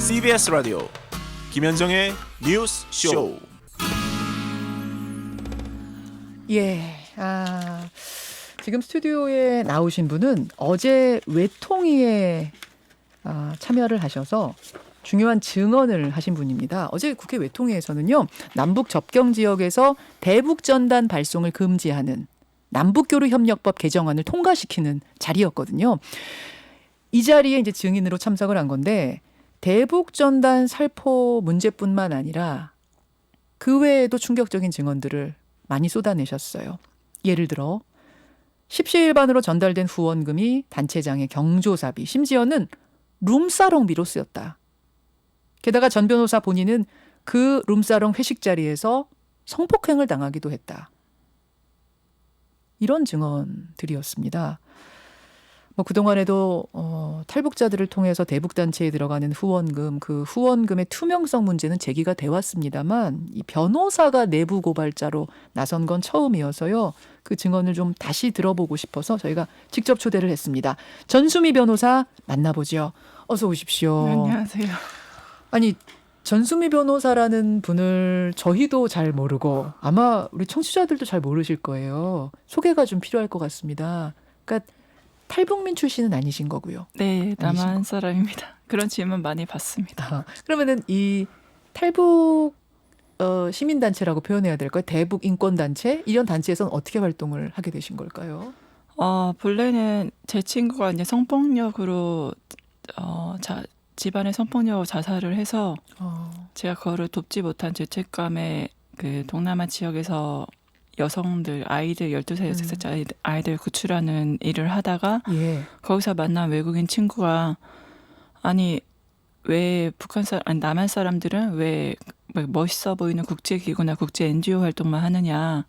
CBS 라디오 김현정의 뉴스 쇼. 예, 지금 스튜디오에 나오신 분은 어제 외통위에 참여를 하셔서 중요한 증언을 하신 분입니다. 어제 국회 외통위에서는요, 남북 접경 지역에서 대북 전단 발송을 금지하는 남북교류협력법 개정안을 통과시키는 자리였거든요. 이 자리에 이제 증인으로 참석을 한 건데, 대북 전단 살포 문제뿐만 아니라 그 외에도 충격적인 증언들을 많이 쏟아내셨어요. 예를 들어 십시일반으로 전달된 후원금이 단체장의 경조사비, 심지어는 룸사롱비로 쓰였다. 게다가 전 변호사 본인은 그 룸사롱 회식 자리에서 성폭행을 당하기도 했다. 이런 증언들이었습니다. 그동안에도 탈북자들을 통해서 대북단체에 들어가는 후원금, 그 후원금의 투명성 문제는 제기가 돼 왔습니다만, 이 변호사가 내부 고발자로 나선 건 처음이어서요. 그 증언을 좀 다시 들어보고 싶어서 저희가 직접 초대를 했습니다. 전수미 변호사 만나보죠. 어서 오십시오. 안녕하세요. 아니, 전수미 변호사라는 분을 저희도 잘 모르고 아마 우리 청취자들도 잘 모르실 거예요. 소개가 좀 필요할 것 같습니다. 그러니까 탈북민 출신은 아니신 거고요. 네, 남한 사람입니다. 그런 질문 많이 받습니다. 그러면은 이 탈북 시민단체라고 표현해야 될까요? 대북 인권단체? 이런 단체에서는 어떻게 활동을 하게 되신 걸까요? 본래는 제 친구가 이제 성폭력으로 집안의 성폭력으로 자살을 해서 제가 그거를 돕지 못한 죄책감에 그 동남아 지역에서 여성들, 아이들 12살, 16살 아이들 구출하는 일을 하다가 거기서 만난 외국인 친구가 왜 남한 사람들은 왜 멋있어 보이는 국제기구나 국제 NGO 활동만 하느냐,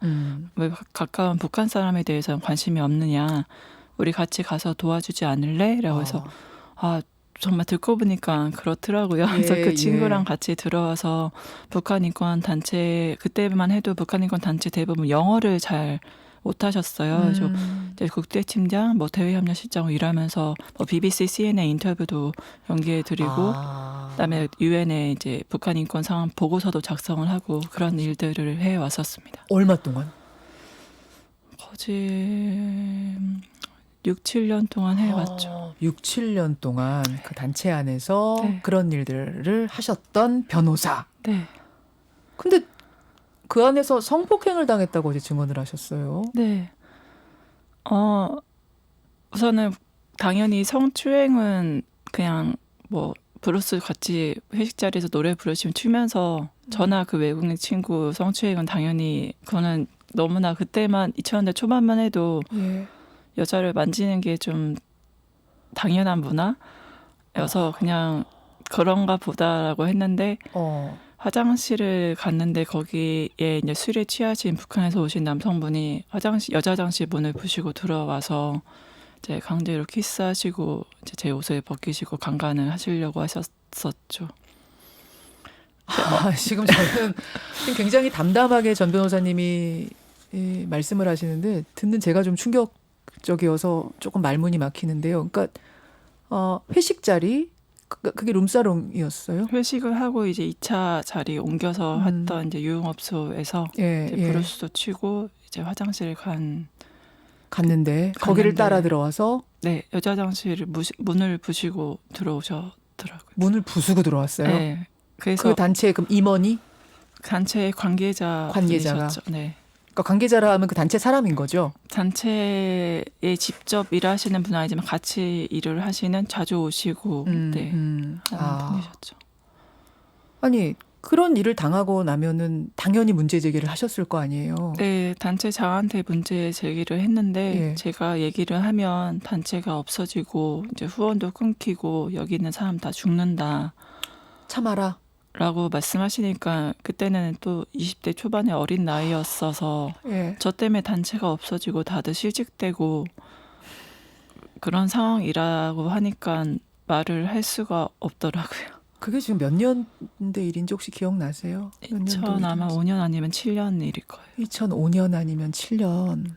왜 가까운 북한 사람에 대해서는 관심이 없느냐, 우리 같이 가서 도와주지 않을래? 라고 해서 정말 듣고 보니까 그렇더라고요. 그래서 그 친구랑 같이 들어와서 북한인권단체, 그때만 해도 북한인권단체 대부분 영어를 잘 못하셨어요. 그래서 국제팀장, 대외협력실장으로 일하면서 BBC, CNN 인터뷰도 연기해드리고, 그다음에 UN에 이제 북한인권 상황 보고서도 작성을 하고 그런 일들을 해왔었습니다. 얼마 동안? 거의 6, 7년 동안 해왔죠. 6, 7년 동안 그 단체 안에서 그런 일들을 하셨던 변호사. 네. 근데 그 안에서 성폭행을 당했다고 이제 증언을 하셨어요. 네. 우선은 당연히 성추행은 그냥 브루스 같이 회식 자리에서 노래 부르시면 추면서 저나 그 외국인 친구 성추행은 당연히 그거는 너무나 그때만 2000년대 초반만 해도 여자를 만지는 게 좀 당연한 문화여서 그냥 그런가 보다라고 했는데 화장실을 갔는데 거기에 이제 술에 취하신 북한에서 오신 남성분이 여자 화장실 문을 부시고 들어와서 이제 강제로 키스하시고 이제 제 옷을 벗기시고 강간을 하시려고 하셨었죠. 지금 저는 굉장히 담담하게 전 변호사님이 말씀을 하시는데 듣는 제가 좀 충격적이어서 조금 말문이 막히는데요. 그러니까 회식 자리, 그게 룸사롱이었어요? 회식을 하고 이제 2차 자리 옮겨서 했던 이제 유흥업소에서 이제 브루스도 치고 이제 화장실에 갔는데 거기를 따라 들어와서 여자 화장실 문을 부시고 들어오셨더라고요. 문을 부수고 들어왔어요? 네. 그래서 그 단체의 그럼 임원이? 단체의 관계자가. 네. 그러니까 관계자라 하면 그 단체 사람인 거죠? 단체에 직접 일하시는 분은 아니지만 같이 일을 하시는, 자주 오시고 하는 분이셨죠. 아니, 그런 일을 당하고 나면은 당연히 문제 제기를 하셨을 거 아니에요? 네, 단체장한테 문제 제기를 했는데 제가 얘기를 하면 단체가 없어지고 이제 후원도 끊기고 여기 있는 사람 다 죽는다. 참아라. 라고 말씀하시니까 그때는 또 20대 초반의 어린 나이였어서 저 때문에 단체가 없어지고 다들 실직되고 그런 상황이라고 하니까 말을 할 수가 없더라고요. 그게 지금 몇 년대 일인지 혹시 기억나세요? 2000 아마 5년 아니면 7년 일일 거예요. 2005년 아니면 7년.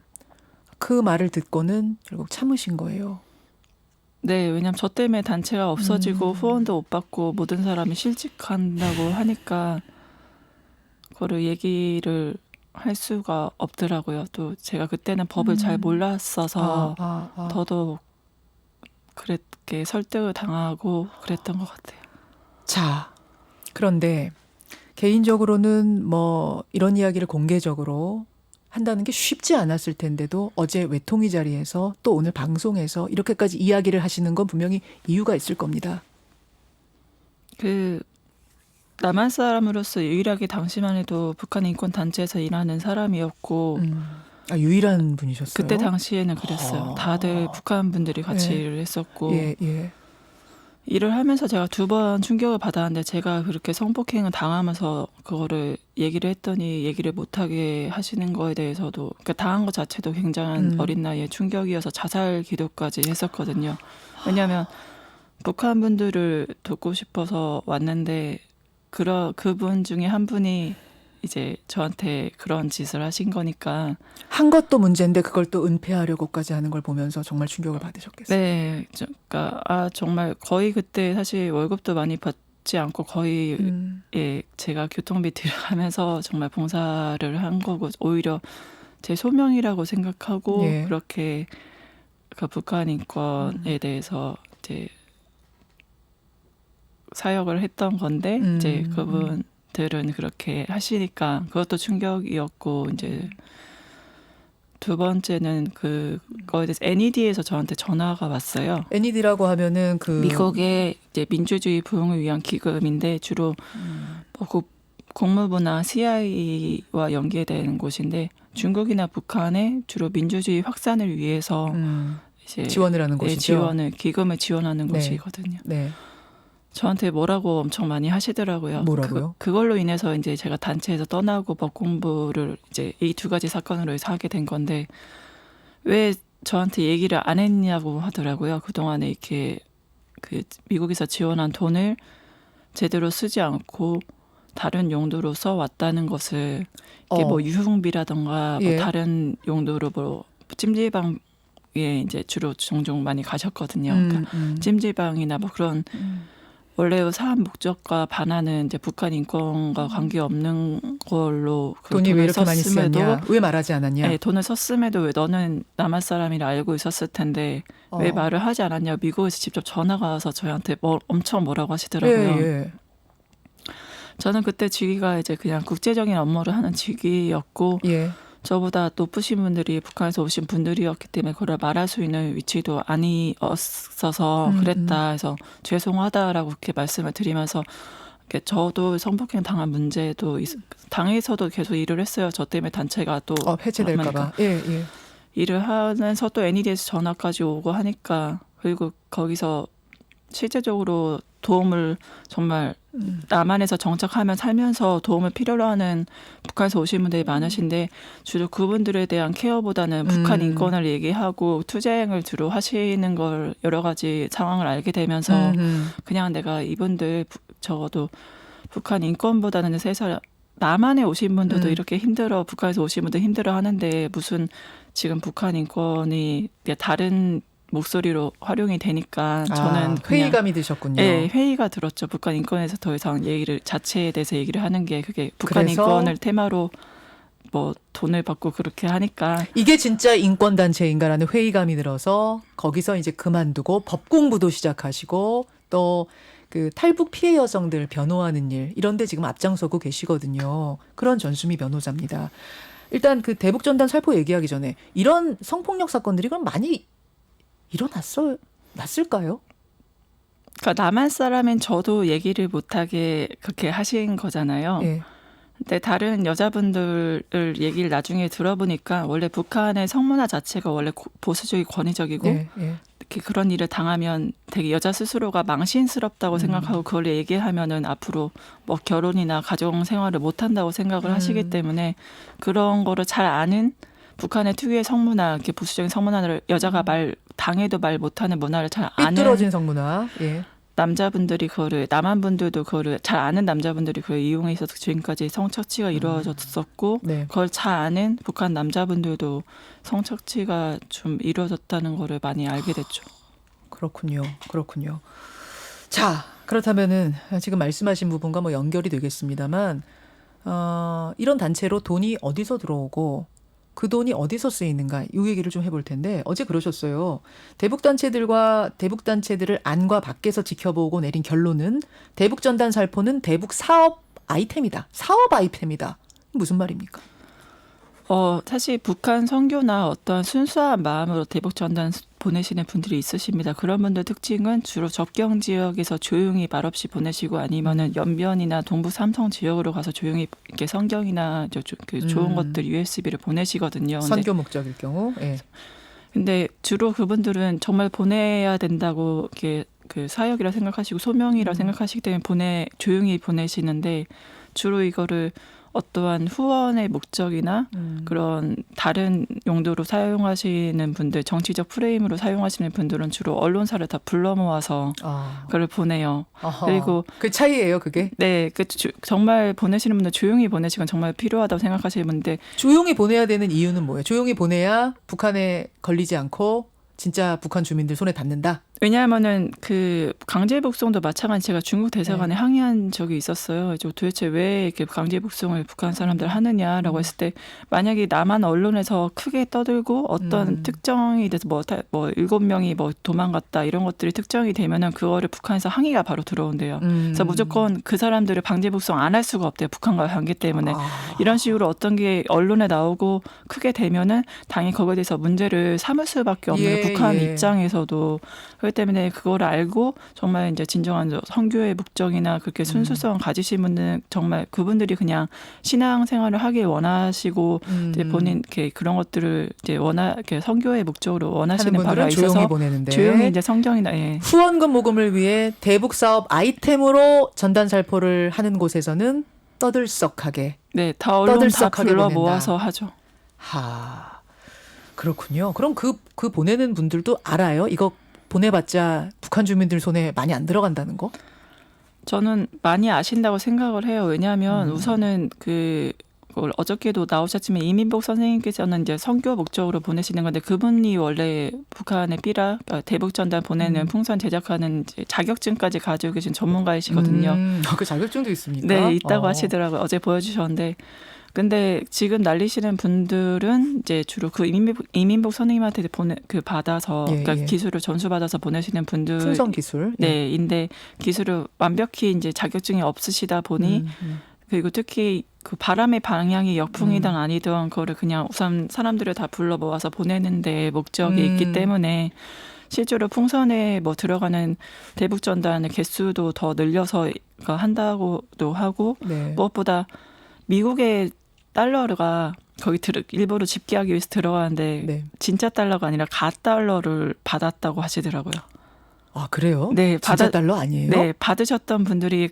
그 말을 듣고는 결국 참으신 거예요. 네, 왜냐면 저 때문에 단체가 없어지고 후원도 못 받고 모든 사람이 실직한다고 하니까 그거를 얘기를 할 수가 없더라고요. 또 제가 그때는 법을 잘 몰랐어서 더더욱 그렇게 설득을 당하고 그랬던 것 같아요. 자, 그런데 개인적으로는 뭐 이런 이야기를 공개적으로 한다는 게 쉽지 않았을 텐데도 어제 외통위 자리에서 또 오늘 방송에서 이렇게까지 이야기를 하시는 건 분명히 이유가 있을 겁니다. 그 남한 사람으로서 유일하게 당시만 해도 북한 인권 단체에서 일하는 사람이었고 아, 유일한 분이셨어요? 그때 당시에는 그랬어요. 다들 북한 분들이 같이 네. 일을 했었고 예, 예. 일을 하면서 제가 2번 충격을 받았는데 제가 그렇게 성폭행을 당하면서 그거를 얘기를 했더니 얘기를 못하게 하시는 거에 대해서도 그러니까 당한 것 자체도 굉장한 어린 나이에 충격이어서 자살 기도까지 했었거든요. 왜냐하면 북한 분들을 돕고 싶어서 왔는데 그분 중에 한 분이 이제 저한테 그런 짓을 하신 거니까 한 것도 문제인데 그걸 또 은폐하려고까지 하는 걸 보면서 정말 충격을 받으셨겠어요. 네, 그러니까 정말 거의 그때 사실 월급도 많이 받지 않고 거의 예, 제가 교통비 들어가면서 정말 봉사를 한 거고 오히려 제 소명이라고 생각하고 예. 그렇게 그 북한 인권에 대해서 이제 사역을 했던 건데 이제 그분들은 그렇게 하시니까 그것도 충격이었고 이제 두 번째는 그거에 대해서 NED에서 저한테 전화가 왔어요. NED라고 하면은 그 미국의 이제 민주주의 부흥을 위한 기금인데 주로 뭐 국무부나 CIA와 연계되는 곳인데 중국이나 북한의 주로 민주주의 확산을 위해서 이제 지원을 하는 곳이죠. 기금을 지원하는 네. 곳이거든요. 네. 저한테 뭐라고 엄청 많이 하시더라고요. 뭐라고요? 그걸로 인해서 이제 제가 단체에서 떠나고 법 공부를 이제 이 2가지 사건으로 해서 하게 된 건데 왜 저한테 얘기를 안 했냐고 하더라고요. 그동안에 이렇게 그 미국에서 지원한 돈을 제대로 쓰지 않고 다른 용도로 써왔다는 것을 이게 뭐 유흥비라던가 예. 뭐 다른 용도로 뭐 찜질방에 이제 주로 종종 많이 가셨거든요. 그러니까 찜질방이나 뭐 그런 원래 사업 목적과 반하는 이제 북한 인권과 관계없는 걸로 그 돈이 왜 돈을 이렇게 많이 썼음에도 쓰였냐? 왜 말하지 않았냐? 네, 돈을 썼음에도 왜 너는 남한 사람이라 알고 있었을 텐데 왜 말을 하지 않았냐? 미국에서 직접 전화가 와서 저한테 엄청 뭐라고 하시더라고요. 예, 예. 저는 그때 직위가 이제 그냥 국제적인 업무를 하는 직위였고 예. 저보다 높으신 분들이 북한에서 오신 분들이었기 때문에 그걸 말할 수 있는 위치도 아니었어서 그랬다 해서 죄송하다라고 그렇게 말씀을 드리면서 저도 성폭행 당한 문제도 당에서도 계속 일을 했어요. 저 때문에 단체가 또 해체될까 봐. 예, 예. 일을 하면서 또 NED에서 전화까지 오고 하니까 그리고 거기서 실제적으로 도움을 정말 남한에서 정착하면 살면서 도움을 필요로 하는 북한에서 오신 분들이 많으신데 주로 그분들에 대한 케어보다는 북한 인권을 얘기하고 투쟁을 주로 하시는 걸 여러 가지 상황을 알게 되면서 그냥 내가 이분들 적어도 북한 인권보다는 세상 남한에 오신 분들도 이렇게 북한에서 오신 분들 힘들어 하는데 무슨 지금 북한 인권이 다른 목소리로 활용이 되니까 저는 그냥 회의감이 드셨군요. 네, 회의가 들었죠. 북한 인권에서 더 이상 자체에 대해서 얘기를 하는 게 그게 북한 그래서 인권을 테마로 뭐 돈을 받고 그렇게 하니까 이게 진짜 인권 단체인가라는 회의감이 들어서 거기서 이제 그만두고 법 공부도 시작하시고 또 그 탈북 피해 여성들 변호하는 일 이런 데 지금 앞장서고 계시거든요. 그런 전수미 변호사입니다. 일단 그 대북전단 살포 얘기하기 전에 이런 성폭력 사건들이 그럼 많이 났을까요? 그러니까 남한 사람인 저도 얘기를 못하게 그렇게 하신 거잖아요. 예. 근데 다른 여자분들을 얘기를 나중에 들어보니까 원래 북한의 성문화 자체가 원래 보수주의 권위적이고 예, 예. 이렇게 그런 일을 당하면 되게 여자 스스로가 망신스럽다고 생각하고 그걸 얘기하면은 앞으로 뭐 결혼이나 가정 생활을 못 한다고 생각을 하시기 때문에 그런 거를 잘 아는 북한의 특유의 성문화, 이렇게 보수적인 성문화를 여자가 당해도 말 못하는 문화를 잘 아는 삐뚤어진 성문화. 예. 남자분들이 남한 분들도 그거를 잘 아는 남자분들이 그걸 이용해 있어서 지금까지 성착취가 이루어졌었고 네. 그걸 잘 아는 북한 남자분들도 성착취가 좀 이루어졌다는 거를 많이 알게 됐죠. 그렇군요. 그렇군요. 자, 그렇다면은 지금 말씀하신 부분과 뭐 연결이 되겠습니다만, 이런 단체로 돈이 어디서 들어오고 그 돈이 어디서 쓰이는가 이 얘기를 좀 해볼 텐데 어제 그러셨어요. 대북단체들을 안과 밖에서 지켜보고 내린 결론은 대북전단 살포는 대북 사업 아이템이다. 사업 아이템이다. 무슨 말입니까? 사실 북한 선교나 어떤 순수한 마음으로 대북 전단 보내시는 분들이 있으십니다. 그런 분들 특징은 주로 접경 지역에서 조용히 말없이 보내시고 아니면은 연변이나 동부 삼성 지역으로 가서 조용히 이렇게 성경이나 그 좋은 것들 USB를 보내시거든요. 선교 목적일 경우. 예. 근데 주로 그분들은 정말 보내야 된다고 이렇게 그 사역이라 생각하시고 소명이라 생각하시기 때문에 조용히 보내시는데 주로 이거를 어떠한 후원의 목적이나 그런 다른 용도로 사용하시는 분들, 정치적 프레임으로 사용하시는 분들은 주로 언론사를 다 불러 모아서 그걸 보내요. 어허. 그리고 그 차이예요, 그게? 네, 정말 보내시는 분들 조용히 보내시건 정말 필요하다고 생각하시는 분들 조용히 보내야 되는 이유는 뭐예요? 조용히 보내야 북한에 걸리지 않고 진짜 북한 주민들 손에 닿는다? 왜냐하면은 그 강제 북송도 마찬가지 제가 중국 대사관에 항의한 적이 있었어요. 도대체 왜 이렇게 강제 북송을 북한 사람들 하느냐라고 했을 때 만약에 남한 언론에서 크게 떠들고 어떤 특정이 돼서 뭐 7명이 뭐 도망갔다 이런 것들이 특정이 되면은 그거를 북한에서 항의가 바로 들어온대요. 그래서 무조건 그 사람들을 강제 북송 안 할 수가 없대요. 북한과의 관계 때문에. 이런 식으로 어떤 게 언론에 나오고 크게 되면은 당연히 거기에 대해서 문제를 삼을 수밖에 없는 북한 입장에서도 그렇기 때문에 그걸 알고 정말 이제 진정한 선교의 목적이나 그렇게 순수성 가지신 분들은 정말 그분들이 그냥 신앙 생활을 하길 원하시고 이제 본인 이렇게 그런 것들을 이제 이렇게 선교의 목적으로 원하시는 바가 있어서 조용히 보내는데 조용히 이제 성경이나 후원금 모금을 위해 대북 사업 아이템으로 전단 살포를 하는 곳에서는 떠들썩하게 다 언론 다 불러 보낸다. 모아서 하죠. 그렇군요. 그럼 그 보내는 분들도 알아요? 이거 보내봤자 북한 주민들 손에 많이 안 들어간다는 거? 저는 많이 아신다고 생각을 해요. 왜냐하면 우선은 어저께도 나오셨지만 이민복 선생님께서는 이제 선교 목적으로 보내시는 건데 그분이 원래 북한의 삐라 대북 전단 보내는 풍선 제작하는 이제 자격증까지 가지고 계신 전문가이시거든요. 그 자격증도 있습니까? 네, 있다고 하시더라고요. 어제 보여주셨는데. 근데 지금 날리시는 분들은 이제 주로 그 이민복 선생님한테 받아서 그러니까 기술을 전수받아서 보내시는 분들 풍선 기술. 인데 기술을 완벽히 이제 자격증이 없으시다 보니 그리고 특히 그 바람의 방향이 역풍이든 아니든 그거를 그냥 우선 사람들을 다 불러 모아서 보내는데 목적이 있기 때문에 실제로 풍선에 뭐 들어가는 대북 전단의 개수도 더 늘려서 한다고도 하고 무엇보다 미국의 달러가 거기 일부러 집계하기 위해서 들어가는데 진짜 달러가 아니라 가달러를 받았다고 하시더라고요. 아, 그래요? 네, 진짜 달러 아니에요? 네, 받으셨던 분들이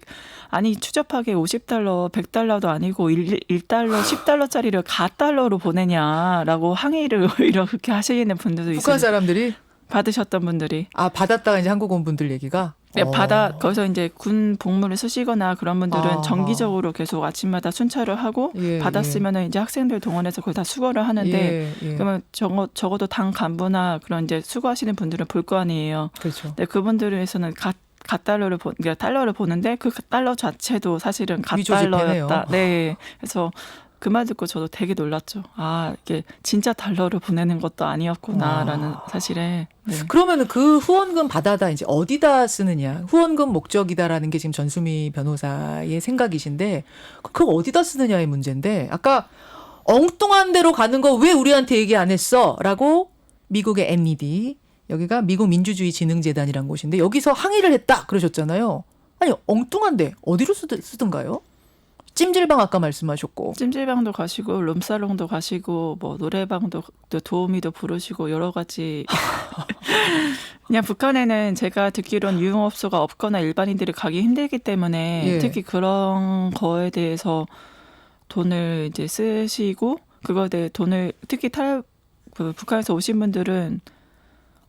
아니 추접하게 50달러, 100달러도 아니고 1달러, 10달러짜리를 가달러로 보내냐라고 항의를 이렇게 하시는 분들도 있어요. 북한 사람들이? 받으셨던 분들이. 받았다가 이제 한국 온 분들 얘기가? 네, 거기서 이제 군 복무를 쓰시거나 그런 분들은 정기적으로 계속 아침마다 순찰을 하고 받았으면은 이제 학생들 동원해서 거의 다 수거를 하는데 그러면 적어도 당 간부나 그런 이제 수거하시는 분들은 볼 거 아니에요. 그렇죠. 근데 그분들에서는 그러니까 달러를 보는데 그 달러 자체도 사실은 가달러였다. 네, 그래서 그 말 듣고 저도 되게 놀랐죠. 이게 진짜 달러를 보내는 것도 아니었구나라는 사실에. 네. 그러면은 그 후원금 받아다 이제 어디다 쓰느냐. 후원금 목적이다라는 게 지금 전수미 변호사의 생각이신데 그 어디다 쓰느냐의 문제인데 아까 엉뚱한 데로 가는 거 왜 우리한테 얘기 안 했어? 라고 미국의 NED 여기가 미국 민주주의 진흥재단이라는 곳인데 여기서 항의를 했다 그러셨잖아요. 아니 엉뚱한데 어디로 쓰든가요? 찜질방 아까 말씀하셨고 찜질방도 가시고 룸사롱도 가시고 뭐 노래방도 도우미도 부르시고 여러 가지 그냥 북한에는 제가 듣기로는 유흥업소가 없거나 일반인들이 가기 힘들기 때문에 특히 그런 거에 대해서 돈을 이제 쓰시고 그거에 대해 돈을 특히 북한에서 오신 분들은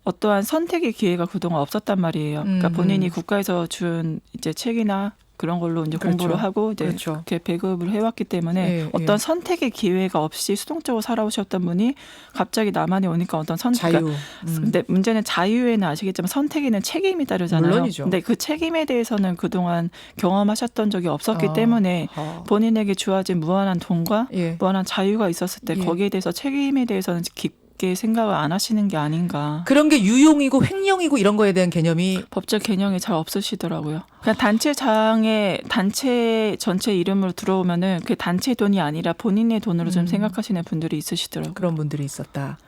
어떠한 선택의 기회가 그동안 없었단 말이에요. 그러니까 본인이 국가에서 준 이제 책이나 그런 걸로 이제 그렇죠. 공부를 하고 이제 그렇죠. 그렇게 배급을 해왔기 때문에 예, 어떤 예. 선택의 기회가 없이 수동적으로 살아오셨던 분이 갑자기 남한에 오니까 어떤 자유. 근데 문제는 자유에는 아시겠지만 선택에는 책임이 따르잖아요. 물론이죠. 근데 그 책임에 대해서는 그동안 경험하셨던 적이 없었기 아, 때문에 아. 본인에게 주어진 무한한 돈과 예. 무한한 자유가 있었을 때 예. 거기에 대해서 책임에 대해서는 깊게 생각을 안 하시는 게 아닌가. 그런 게 유용이고 횡령이고 이런 거에 대한 개념이 법적 개념이 잘 없으시더라고요. 그냥 단체장에 단체 전체 이름으로 들어오면은 그 단체 돈이 아니라 본인의 돈으로 좀 생각하시는 분들이 있으시더라고요. 그런 분들이 있었다.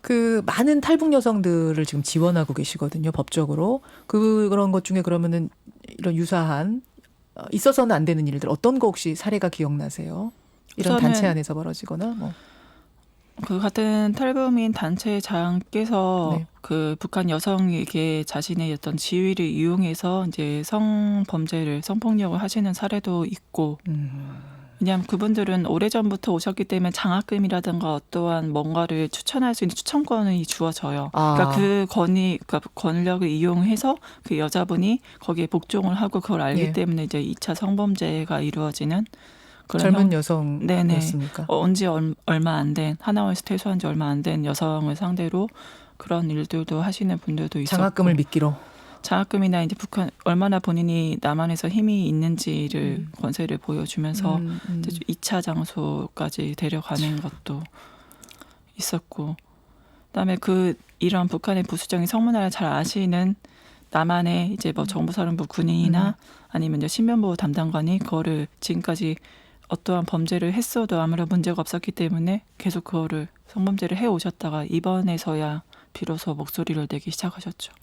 그 많은 탈북 여성들을 지금 지원하고 계시거든요. 법적으로. 그런 것 중에 그러면은 이런 유사한 있어서는 안 되는 일들 어떤 거 혹시 사례가 기억나세요? 이런 우선은 단체 안에서 벌어지거나 뭐. 그 같은 탈북민 단체장께서 네. 그 북한 여성에게 자신의 어떤 지위를 이용해서 이제 성범죄를 성폭력을 하시는 사례도 있고 왜냐하면 그분들은 오래전부터 오셨기 때문에 장학금이라든가 어떠한 뭔가를 추천할 수 있는 추천권이 주어져요. 아. 그러니까 그러니까 권력을 이용해서 그 여자분이 거기에 복종을 하고 그걸 알기 예. 때문에 이제 2차 성범죄가 이루어지는 그런 젊은 네네. 여성이었습니까? 온지 얼마 안 된 하나원에서 퇴소한 지 얼마 안 된 여성을 상대로 그런 일들도 하시는 분들도 있었고 장학금을 미끼로. 장학금이나 이제 북한 얼마나 본인이 남한에서 힘이 있는지를 권세를 보여주면서 이제 2차 장소까지 데려가는 것도 있었고 그다음에 이런 북한의 부수적인 성문화를 잘 아시는 남한의 이제 뭐 정보사령부 군인이나 아니면 이제 신변보호 담당관이 그거를 지금까지 어떠한 범죄를 했어도 아무런 문제가 없었기 때문에 계속 그거를 성범죄를 해오셨다가 이번에서야 비로소 목소리를 내기 시작하셨죠.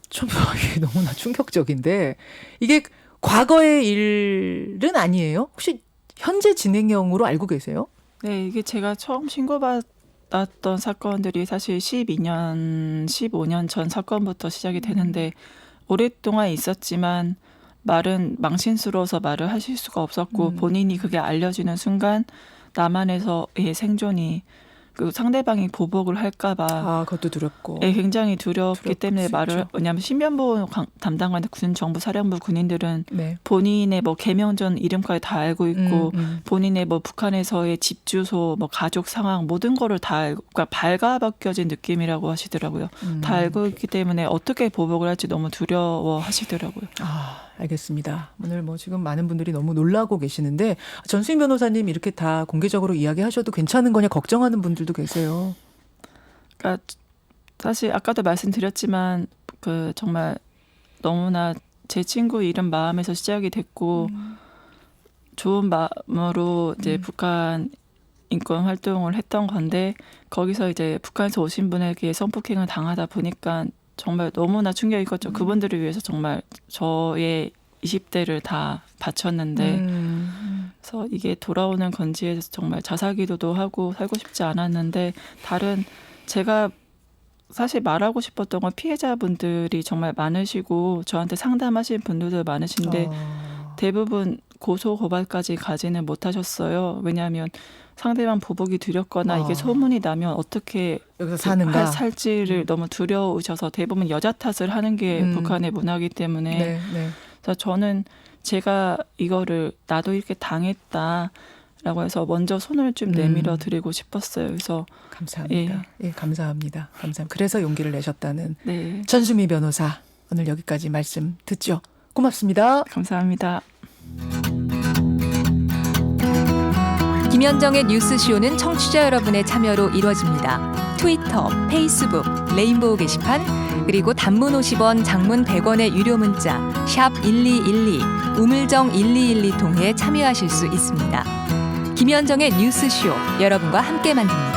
좀 이게 너무나 충격적인데 이게 과거의 일은 아니에요? 혹시 현재 진행형으로 알고 계세요? 네, 이게 제가 처음 신고받았던 사건들이 사실 12년, 15년 전 사건부터 시작이 되는데 오랫동안 있었지만 말은 망신스러워서 말을 하실 수가 없었고 본인이 그게 알려지는 순간 남한에서의 생존이 그 상대방이 보복을 할까봐 아, 그것도 두렵고. 굉장히 두렵기 두렵을 때문에 수 말을 있죠. 왜냐하면 신변보호 담당관 군 정부 사령부 군인들은 네. 본인의 뭐 개명전 이름까지 다 알고 있고 본인의 뭐 북한에서의 집 주소 뭐 가족 상황 모든 거를 다 알고 그러니까 발가벗겨진 느낌이라고 하시더라고요. 다 알고 있기 때문에 어떻게 보복을 할지 너무 두려워하시더라고요. 아, 알겠습니다. 오늘 뭐 지금 많은 분들이 너무 놀라고 계시는데 전수인 변호사님 이렇게 다 공개적으로 이야기하셔도 괜찮은 거냐 걱정하는 분들도 계세요. 그러니까 사실 아까도 말씀드렸지만 그 정말 너무나 제 친구 이름 마음에서 시작이 됐고 좋은 마음으로 이제 북한 인권 활동을 했던 건데 거기서 이제 북한에서 오신 분에게 성폭행을 당하다 보니까 정말 너무나 충격이 컸죠. 그분들을 위해서 정말 저의 20대를 다 바쳤는데 그래서 이게 돌아오는 건지에 정말 자살기도도 하고 살고 싶지 않았는데 다른 제가 사실 말하고 싶었던 건 피해자분들이 정말 많으시고 저한테 상담하신 분들도 많으신데 대부분 고소 고발까지 가지는 못하셨어요. 왜냐하면 상대방 보복이 두렵거나 이게 소문이 나면 어떻게 여기서 사는가? 살지를 너무 두려우셔서 대부분 여자 탓을 하는 게 북한의 문화이기 때문에 네, 네. 그래서 저는 제가 이거를 나도 이렇게 당했다라고 해서 먼저 손을 좀 내밀어 드리고 싶었어요. 그래서 감사합니다. 예, 감사합니다. 감사합니다. 그래서 용기를 내셨다는 네, 전수미 변호사 오늘 여기까지 말씀 듣죠. 고맙습니다. 감사합니다. 김현정의 뉴스쇼는 청취자 여러분의 참여로 이루어집니다. 트위터, 페이스북, 레인보우 게시판, 그리고 단문 50원, 장문 100원의 유료 문자 샵 1212, 우물정 1212 통해 참여하실 수 있습니다. 김현정의 뉴스쇼 여러분과 함께 만듭니다.